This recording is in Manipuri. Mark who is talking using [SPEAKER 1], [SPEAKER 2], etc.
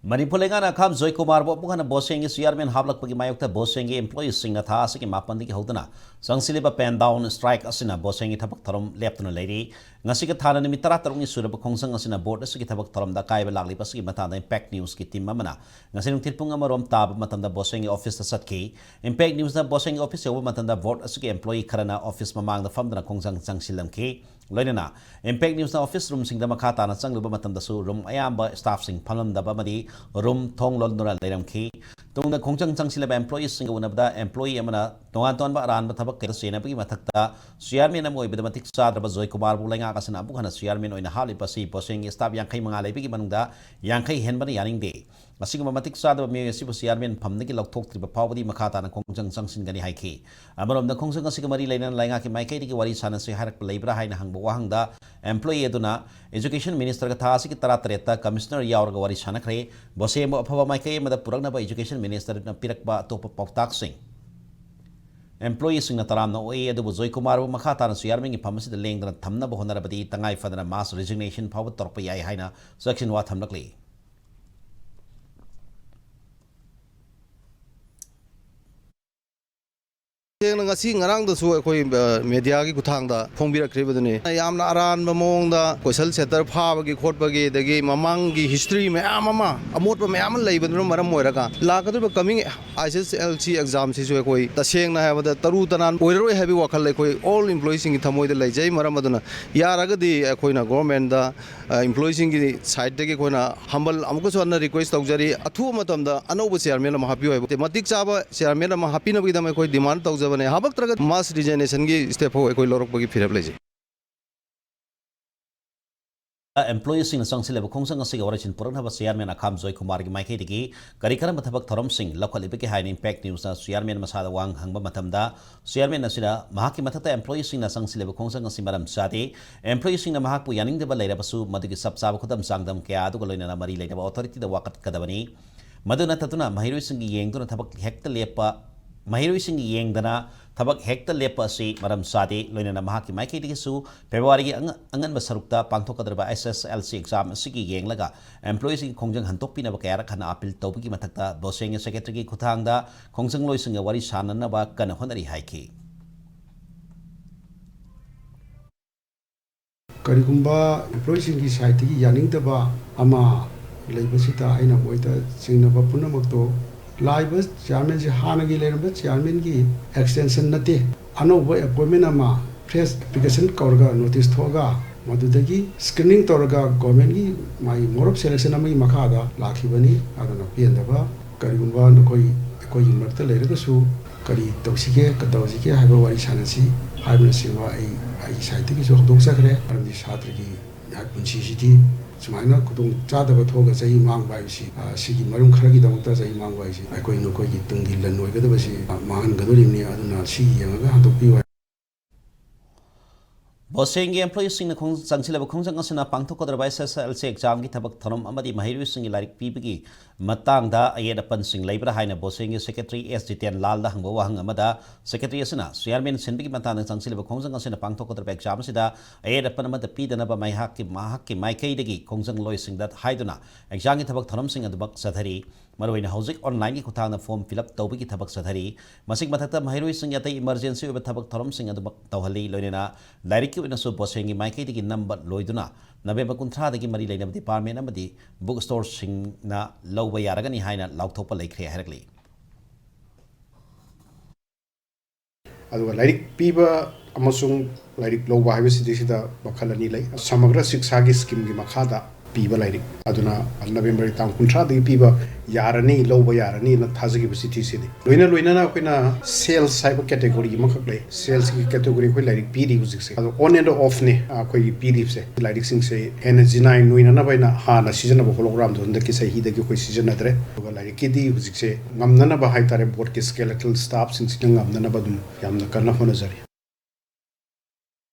[SPEAKER 1] Manipur lengana kham Joy Kumar bo bukan Bosem chairman hablak pagi mayokta Bosem employees singa tha asiki mapan diki hodana sangsiliba pen down strike asina Bosem thabak tharom leptuna leiri ngasi ka thana nimi tara tarungi suraba khongsang asina board asiki thabak tharom da kaiba lagli pasiki matanda impact news ki team mamana ngasi nung tirpung amarom tab matanda Bosem office ta satki impact news na Bosem office yoba matanda board asiki employee karana office mamang da famdana khongsang sangsilam ki loinana impact news na office room sing da makhata na changluba matanda su room ayamba staff sing phalam da bamadi room thong lol nura leiram khi tungda khongjang changsilaba employees sing unabda employee amana tongan ton ba ran ba thabak ke sena bagi mathakta chairman amoi bidamatik sadraba Joy Kumar bu lenga kasana bu khana chairman oina hali pasi poseng staff yang khai manga lebi gi manungda yang khai hen bani yaning de asigma matik sadraba me sibu chairman phamne gi lokthok triba pawdi makhata na khongjang changsin gani haiki amarom da khongjang asiga mari leina lainga ki mai kai di wari sana se harak leibra haina hangbo wahangda employee aduna education minister ka thasi ki tara treta commissioner yaurga wari sana khre Bosem afaba mai kai mada purakna ba education minister na pirakba top pautak sing employees sing na taram na oi adu Joy Kumar bu makhata na chairman gi phamasi da lengdana thamna ba honarabadi tangai fadana mass resignation phaw torpa yai haina section wa thamlakli
[SPEAKER 2] ngasi ngarang da su koi media gi kuthang da phongbira khribaduni yamna aran ba mong da koisal setter pha ba gi khot ba gi dagi mamang gi history me amama amot ba me am leibadru maram moiraga lakadu ba coming ISSLC exam si su koi taseng na ha ba taru tanan oiroi heavy wakal le koi all employees ngi thamoi da leijai maram aduna yaraga di koi na government da employees ngi side da gi koi na humble amko so na request taujari athu matam da anoba chairman ma happy hoy matik chaba chairman ma happy na bi da koi demand tauja habak traga mass resignation gi step ho koi lorok bagi phirap leje
[SPEAKER 1] employees sing sangsilaba khongsang asiga origin purak haba chairman akham Joy Kumar gi maikhe digi karikara mathabak thorom sing lakhali bagi hain impact news na chairman masada wang hangba matamda chairman asida mahaki mathata employees sing na sangsilaba khongsang asi maram chade employees sing na mahak pu yaning deba leira basu madigi sabsab khudam sangdam kya adu loina mari leina authority da wakat kadabani maduna tatuna mahiroi sing gi yengduna thabak hekta lepa mahiroi sing gi yengdana thabak hekta lepa si maram sade loina mahaki maikhe digi su February gi angan basarukta pangthokadrba SSLC exam asigi yenglaga employees gi khongjang hantok pina ba kayara khana appeal tawbigi mathakta Bosem secretary gi khuthangda khongjang loi singa wari sanana ba kana honari haiki
[SPEAKER 3] karigumba employees gi side gi yaning daba ama leibasita aina moita singnaba punamakto Laibas chairman si hana gi lerba chairman gi extension nate anoba appointment ama fresh application korga notice thoga madudagi screening torga government gi mai morop selection ami makada lakhibani adana pendaba karigumba no koi marta lerga su kari tawsige kadawsige haiba wari sanasi haibna siwa ai site gi so dok sakre ardi chhatra gi yak punchi siti sumaina kudung chadaba thoga chai mang bai si sigi marum kharagi damta chai mang bai si ai koi no koi gi tungi lan noi gadaba si man gadori ni aduna si yanga handopi wa
[SPEAKER 1] Bosem employees sing na changsilaba khongjang asina pangthokadrba SSLC exam gi thabak thorom amadi mahiroi sing larik pibigi matangda ayeda pan sing leibra haina Bosem secretary S10 lal da hangbo wahang amada secretary asina chairman sinbigi matang changsilaba khongjang asina pangthokadrba exam asida ayeda pan amada pidana ba mai hakki maikei dagi khongjang loi sing dat haiduna exam gi thabak thorom sing adubak sathari maroina hojik online gi kuthana form fill up tawbigi thabak sathari masik mathakta mahiroi sing yatai emergency oba thabak thorom sing adubak tawhali loinena larik na so Bosem gi maikei digi number loiduna November 13 dagi mari leina department amadi book store sing na lawba yaragani haina laukthokpa leikhre harakli
[SPEAKER 4] aduga lairik piba amasung lairik lawba haibisi sida bakhalani lai samagra shiksha gi scheme gi makhada piba lairik aduna November tang 13 dagi piba yarani lawba yarani na thazagi bisi sidi loina na koina sales cyber category makak lai sales ki category koi lairik pidi hujik se adu on and off ne koi pidi se lairik sing se energy nine loina na baina ha na season ba hologram don da ki sai hi da ki koi season na dre adu lairik ki di hujik se ngamna na ba haitare board ki skeletal staff sing ngamna na ba dum yamna karna hona jari